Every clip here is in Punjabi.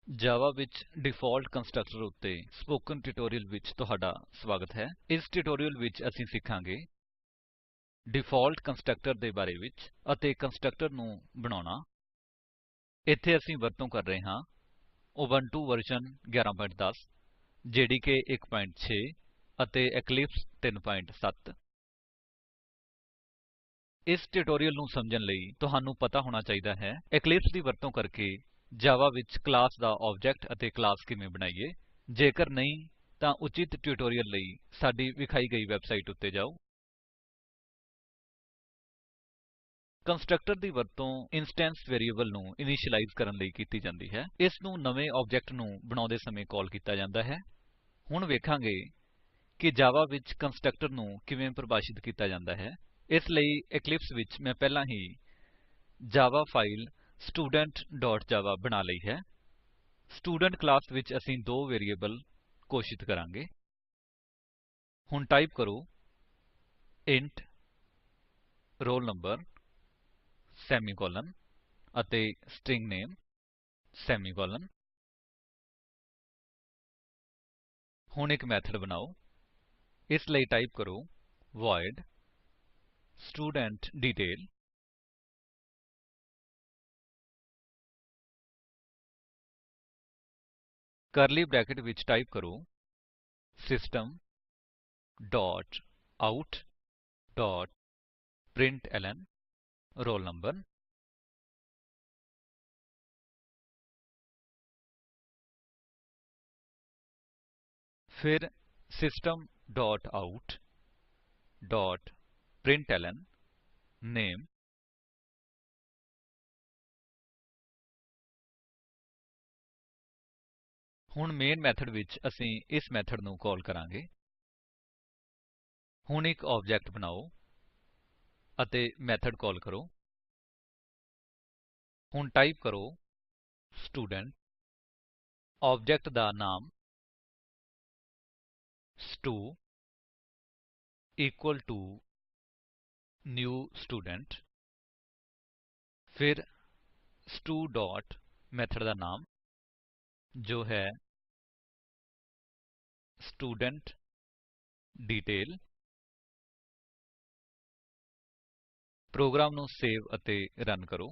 ਜਾਵਾ ਵਿੱਚ ਡਿਫਾਲਟ ਕੰਸਟਰਕਟਰ ਉੱਤੇ ਸਪੋਕਨ ਟਿਊਟੋਰਿਅਲ ਵਿੱਚ ਤੁਹਾਡਾ ਸਵਾਗਤ ਹੈ। ਇਸ ਟਿਊਟੋਰਿਅਲ ਵਿੱਚ ਅਸੀਂ ਸਿੱਖਾਂਗੇ ਡਿਫਾਲਟ ਕੰਸਟਰਕਟਰ ਦੇ ਬਾਰੇ ਵਿੱਚ ਅਤੇ ਕੰਸਟਰਕਟਰ ਨੂੰ ਬਣਾਉਣਾ। ਇੱਥੇ ਅਸੀਂ ਵਰਤੋਂ ਕਰ ਰਹੇ ਹਾਂ ਉਬੁੰਟੂ ਵਰਜਨ 11.10 ਜੇਡੀਕੇ 1.6 ਅਤੇ ਇਕਲਿਪਸ 3.7। ਇਸ ਟਿਊਟੋਰਿਅਲ ਨੂੰ ਸਮਝਣ ਲਈ ਤੁਹਾਨੂੰ ਪਤਾ ਹੋਣਾ ਚਾਹੀਦਾ ਹੈ ਇਕਲਿਪਸ ਦੀ ਵਰਤੋਂ ਕਰਕੇ ਜਾਵਾ ਵਿੱਚ ਕਲਾਸ ਦਾ ਆਬਜੇਕਟ ਅਤੇ ਕਲਾਸ ਕਿਵੇਂ ਬਣਾਈਏ। ਜੇਕਰ ਨਹੀਂ ਤਾਂ ਉਚਿਤ ਟਿਊਟੋਰਿਅਲ ਲਈ ਸਾਡੀ ਵਿਖਾਈ ਗਈ ਵੇਬਸਾਈਟ ਉੱਤੇ ਜਾਓ। ਕੰਸਟਰਕਟਰ ਦੀ ਵਰਤੋਂ ਇੰਸਟੈਂਸ ਵੇਰਿਏਬਲ ਨੂੰ ਇਨੀਸ਼ਿਲਾਇਜ ਕਰਨ ਲਈ ਕੀਤੀ ਜਾਂਦੀ ਹੈ। ਇਸ ਨੂੰ ਨਵੇਂ ਆਬਜੇਕਟ ਨੂੰ ਬਣਾਉਂਦੇ ਸਮੇਂ ਕਾਲ ਕੀਤਾ ਜਾਂਦਾ ਹੈ। ਹੁਣ ਵੇਖਾਂਗੇ ਕਿ ਜਾਵਾ ਵਿੱਚ ਕੰਸਟਰਕਟਰ ਨੂੰ ਕਿਵੇਂ ਪਰਿਭਾਸ਼ਿਤ ਕੀਤਾ ਜਾਂਦਾ ਹੈ। ਇਸ ਲਈ ਇਕਲਿਪਸ ਵਿੱਚ ਮੈਂ ਪਹਿਲਾਂ ਹੀ ਜਾਵਾ ਫਾਇਲ studentਜਾਵਾ ਬਣਾ ਲਈ ਹੈ। ਸਟੂਡੈਂਟ ਕਲਾਸ ਵਿੱਚ ਅਸੀਂ ਦੋ ਵੇਰਿਏਬਲ ਘੋਸ਼ਿਤ ਕਰਾਂਗੇ। ਹੁਣ ਟਾਈਪ ਕਰੋ ਇੰਟ roll number ਸੇਮੀਕਾਲਨ ਅਤੇ ਸਟ੍ਰਿੰਗ ਨਾਮੇ ਸੇਮੀਕਾਲਨ। ਹੁਣ ਇੱਕ ਮੇਥਡ ਬਣਾਓ। ਇਸ ਲਈ ਟਾਈਪ ਕਰੋ ਵੋਇਡ ਸਟੂਡੈਂਟਡੀਟੇਲ ਕਰਲੀ ਬਰੈਕੇਟ ਵਿੱਚ ਟਾਈਪ ਕਰੋ system dot out dot println roll number। ਫਿਰ system dot out dot println name. ਹੁਣ ਮੇਨ ਮੇਥਡ ਵਿੱਚ ਅਸੀਂ ਇਸ ਮੇਥਡ ਨੂੰ ਕਾਲ ਕਰਾਂਗੇ। ਹੁਣ ਇੱਕ ਆਬਜੇਕਟ ਬਣਾਓ ਅਤੇ ਮੇਥਡ ਕਾਲ ਕਰੋ। ਹੁਣ ਟਾਈਪ ਕਰੋ ਸਟੂਡੈਂਟ ਆਬਜੇਕਟ ਦਾ ਨਾਮ ਸਟੂ ਇਕੁਅਲ ਟੋ ਨਿਊ ਸਟੂਡੈਂਟ। ਫਿਰ ਸਟੂ ਡੋਟ ਮੇਥਡ ਦਾ ਨਾਮ ਜੋ ਹੈ ਸਟੂਡੈਂਟਡੀਟੇਲ। ਪ੍ਰੋਗਰਾਮ ਨੂੰ ਸੇਵ ਅਤੇ ਰਨ ਕਰੋ।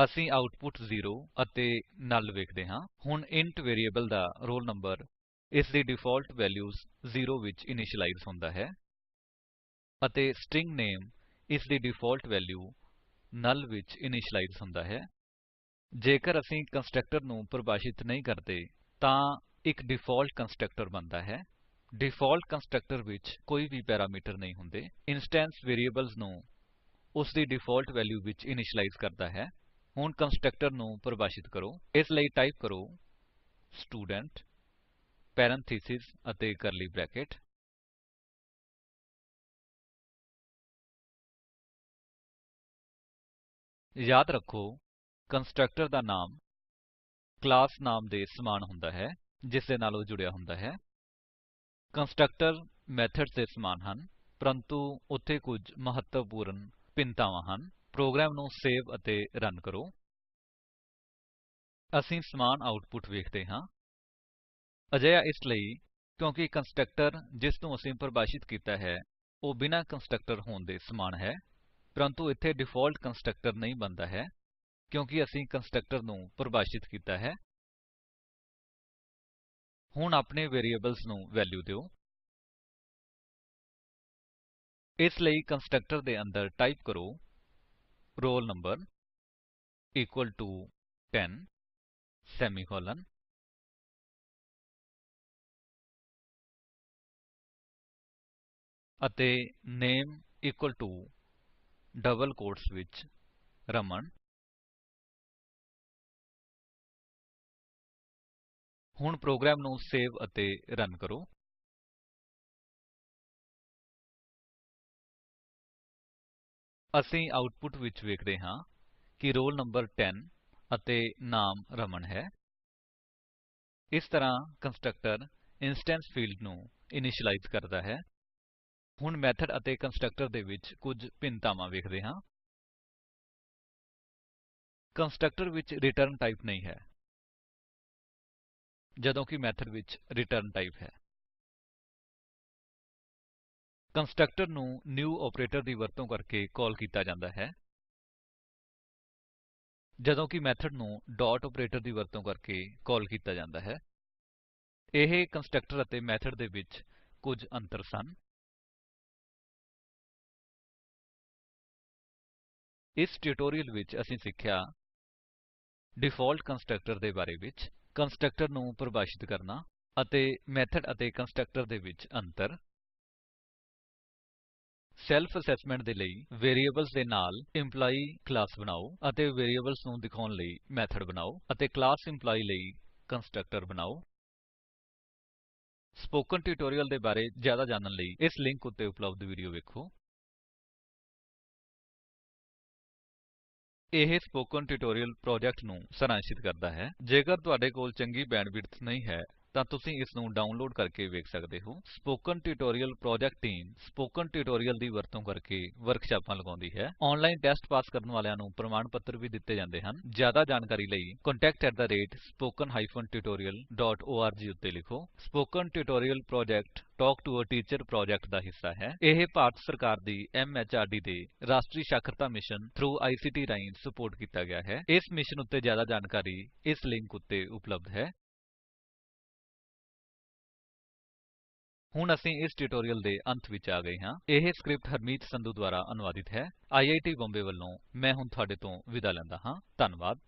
ਅਸੀਂ ਆਉਟਪੁਟ 0 ਅਤੇ ਨੁੱਲ ਵੇਖਦੇ ਹਾਂ। ਹੁਣ ਇੰਟ ਵੇਰਿਏਬਲ ਦਾ roll number ਇਸ ਦੀ ਡਿਫਾਲਟ ਵੈਲਿਊਜ 0 ਵਿੱਚ ਇਨਿਸ਼ਿਲਾਇਜ ਹੁੰਦਾ ਹੈ ਅਤੇ ਸਟ੍ਰਿੰਗ ਨਾਮੇ ਇਸ ਦੀ ਡਿਫਾਲਟ ਵੈਲਿਊ ਨੁੱਲ ਵਿੱਚ ਇਨਿਸ਼ਿਲਾਇਜ ਹੁੰਦਾ ਹੈ। ਜੇਕਰ ਅਸੀਂ ਕੰਸਟਰਕਟਰ ਨੂੰ ਪਰਿਭਾਸ਼ਿਤ ਨਹੀਂ ਕਰਦੇ ਤਾਂ ਇੱਕ ਡਿਫਾਲਟ ਕੰਸਟਰਕਟਰ ਬਣਦਾ ਹੈ। ਡਿਫਾਲਟ ਕੰਸਟਰਕਟਰ ਵਿੱਚ ਕੋਈ ਵੀ ਪੈਰਾਮੀਟਰ ਨਹੀਂ ਹੁੰਦੇ। ਇੰਸਟੈਂਸ ਵੇਰਿਏਬਲਸ ਨੂੰ ਉਸਦੀ ਡਿਫਾਲਟ ਵੈਲਿਊ ਵਿੱਚ ਇਨਿਸ਼ਿਲਾਇਜ ਕਰਦਾ ਹੈ। ਹੁਣ ਕੰਸਟਰਕਟਰ ਨੂੰ ਪਰਿਭਾਸ਼ਿਤ ਕਰੋ। ਇਸ ਲਈ ਟਾਈਪ ਕਰੋ ਸਟੂਡੈਂਟ ਪੈਰੇਂਥੀਸਿਸ ਅਤੇ ਕਰਲੀ ਬਰੈਕੇਟ। ਯਾਦ ਰੱਖੋ ਕੰਸਟਰਕਟਰ ਦਾ ਨਾਮ ਕਲਾਸ ਨਾਮ ਦੇ ਸਮਾਨ ਹੁੰਦਾ ਹੈ ਜਿਸਦੇ ਨਾਲ ਉਹ ਜੁੜਿਆ ਹੁੰਦਾ ਹੈ। ਕੰਸਟਰਕਟਰ ਮੇਥਡਸ ਦੇ ਸਮਾਨ ਹਨ ਪਰੰਤੂ ਉੱਥੇ ਕੁੱਝ ਮਹੱਤਵਪੂਰਨ ਭਿੰਨਤਾਵਾਂ ਹਨ। ਪ੍ਰੋਗਰਾਮ ਨੂੰ ਸੇਵ ਅਤੇ ਰਨ ਕਰੋ। ਅਸੀਂ ਸਮਾਨ ਆਉਟਪੁਟ ਵੇਖਦੇ ਹਾਂ। ਅਜਿਹਾ ਇਸ ਲਈ ਕਿਉਂਕਿ ਕੰਸਟਰਕਟਰ ਜਿਸਨੂੰ ਅਸੀਂ ਪਰਿਭਾਸ਼ਿਤ ਕੀਤਾ ਹੈ ਉਹ ਬਿਨਾਂ ਕੰਸਟਰਕਟਰ ਹੋਣ ਦੇ ਸਮਾਨ ਹੈ। ਪਰੰਤੂ ਇੱਥੇ ਡਿਫਾਲਟ ਕੰਸਟਰਕਟਰ ਨਹੀਂ ਬਣਦਾ ਹੈ ਕਿਉਂਕਿ ਅਸੀਂ ਕੰਸਟਰਕਟਰ ਨੂੰ ਪਰਿਭਾਸ਼ਿਤ ਕੀਤਾ ਹੈ। ਹੁਣ ਆਪਣੇ ਵੇਰਿਏਬਲਸ ਨੂੰ ਵੈਲਿਊ ਦਿਓ। ਇਸ ਲਈ ਕੰਸਟਰਕਟਰ ਦੇ ਅੰਦਰ ਟਾਈਪ ਕਰੋ roll number equal to 10 semicolon. ਅਤੇ name equal to double quotes ਵਿੱਚ ਰਮਨ। ਹੁਣ ਪ੍ਰੋਗਰਾਮ ਨੂੰ ਸੇਵ ਅਤੇ ਰਨ ਕਰੋ। ਅਸੀਂ ਆਉਟਪੁਟ ਵਿੱਚ ਵੇਖਦੇ ਹਾਂ ਕਿ roll number 10 ਅਤੇ ਨਾਮ ਰਮਨ ਹੈ। ਇਸ ਤਰ੍ਹਾਂ ਕੰਸਟਰਕਟਰ ਇੰਸਟੈਂਸ ਫਿਲਡ ਨੂੰ ਇਨੀਸ਼ਿਲਾਇਜ ਕਰਦਾ ਹੈ। ਹੁਣ ਮੇਥਡ ਅਤੇ ਕੰਸਟਰਕਟਰ ਦੇ ਵਿੱਚ ਕੁੱਝ ਭਿੰਨਤਾਵਾਂ ਵੇਖਦੇ ਹਾਂ। ਕੰਸਟਰਕਟਰ ਵਿੱਚ ਰਿਟਰਨ ਟਾਈਪ ਨਹੀਂ ਹੈ, ਜਦੋਂ ਕਿ ਮੇਥਡ ਵਿੱਚ ਰਿਟਰਨ ਟਾਈਪ ਹੈ। ਕੰਸਟਰਕਟਰ ਨੂੰ ਨਿਊ ਆਪਰੇਟਰ ਦੀ ਵਰਤੋ ਕਰਕੇ ਕਾਲ ਕੀਤਾ ਜਾਂਦਾ ਹੈ, ਜਦੋਂ ਕਿ ਮੇਥਡ ਨੂੰ ਡਾਟ ਆਪਰੇਟਰ ਦੀ ਵਰਤੋ ਕਰਕੇ ਕਾਲ ਕੀਤਾ ਜਾਂਦਾ ਹੈ। ਇਹ ਕੰਸਟਰਕਟਰ ਅਤੇ ਮੇਥਡ ਦੇ ਵਿੱਚ ਕੁਝ ਅੰਤਰ ਸਨ। ਇਸ ਟਿਊਟੋਰਿਅਲ ਵਿੱਚ ਅਸੀਂ ਸਿੱਖਿਆ ਡਿਫਾਲਟ ਕੰਸਟਰਕਟਰ ਦੇ ਬਾਰੇ ਵਿੱਚ, ਕੰਸਟਰਕਟਰ ਨੂੰ ਪਰਿਭਾਸ਼ਿਤ ਕਰਨਾ ਅਤੇ ਮੇਥਡ ਅਤੇ ਕੰਸਟਰਕਟਰ ਦੇ ਵਿੱਚ ਅੰਤਰ। ਸੇਲ੍ਫ਼ ਅਸੇਸਮੇੰਟ ਦੇ ਲਈ ਵੇਰਿਏਬਲਸ ਦੇ ਨਾਲ ਐਂਪਲਾਈ ਕਲਾਸ ਬਣਾਓ ਅਤੇ ਵੇਰਿਏਬਲਸ ਨੂੰ ਦਿਖਾਉਣ ਲਈ ਮੇਥਡ ਬਣਾਓ ਅਤੇ ਕਲਾਸ ਐਂਪਲਾਈ ਲਈ ਕੰਸਟਰਕਟਰ ਬਣਾਓ। ਸਪੋਕਨ ਟਿਊਟੋਰਿਅਲ ਦੇ ਬਾਰੇ ਜਿਆਦਾ ਜਾਣਨ ਲਈ ਇਸ ਲਿੰਕ ਉੱਤੇ ਉਪਲੱਬਧ ਵੀਡੀਓ ਵੇਖੋ। ਇਹ ਸਪੋਕਨ ਟਿਊਟੋਰਿਅਲ ਪ੍ਰੋਜੇਕਟ ਨੂੰ ਸਾਰਾਂਸ਼ਿਤ ਕਰਦਾ ਹੈ। ਜੇਕਰ ਤੁਹਾਡੇ ਕੋਲ ਚੰਗੀ ਬੈਂਡਵਿਡਥ ਨਹੀਂ ਹੈ ਤਾਂ ਤੁਸੀਂ ਇਸ ਨੂੰ ਡਾਉਨਲੋਡ ਕਰਕੇ ਵੇਖ ਸਕਦੇ ਹੋ। Spoken tutorial project team spoken tutorial ਦੀ ਵਰਤੋ ਕਰਕੇ ਵਰਕਸ਼ਾਪਾਂ ਲਗਾਉਂਦੀ ਹੈ। ਆਨਲਾਈਨ ਟੈਸਟ ਪਾਸ ਕਰਨ ਵਾਲਿਆਂ ਨੂੰ ਪ੍ਰਮਾਣ ਪੱਤਰ ਵੀ ਦਿੱਤੇ ਜਾਂਦੇ ਹਨ। ਜਿਆਦਾ ਜਾਣਕਾਰੀ ਲਈ contact@spoken tutorialorg ਉੱਤੇ ਲਿਖੋ। Spoken tutorial project talk to a teacher project ਦਾ ਹਿੱਸਾ ਹੈ। ਇਹ ਭਾਰਤ ਸਰਕਾਰ ਦੀ MHRD ਦੇ ਰਾਸ਼ਟਰੀ ਸਾਖਰਤਾ ਮਿਸ਼ਨ ਥ੍ਰੋ ICT ਰਾਹੀਂ ਸਪੋਰਟ ਕੀਤਾ ਗਿਆ ਹੈ। ਇਸ ਮਿਸ਼ਨ ਉੱਤੇ ਜਿਆਦਾ ਜਾਣਕਾਰੀ ਇਸ ਲਿੰਕ ਉੱਤੇ ਉਪਲੱਬਧ ਹੈ। ਹੁਣ ਅਸੀਂ ਇਸ ਟਿਊਟੋਰਿਅਲ ਦੇ ਅੰਤ ਵਿੱਚ ਆ ਗਏ ਹਾਂ। ਇਹ ਸਕਰਿਪਟ ਹਰਮੀਤ ਸੰਧੂ ਦੁਆਰਾ ਅਨੁਵਾਦਿਤ ਹੈ। IIT ਬੰਬੇ ਵੱਲੋਂ ਮੈਂ ਹੁਣ ਤੁਹਾਡੇ ਤੋਂ ਵਿਦਾ ਲੈਂਦਾ ਹਾਂ। ਧੰਨਵਾਦ।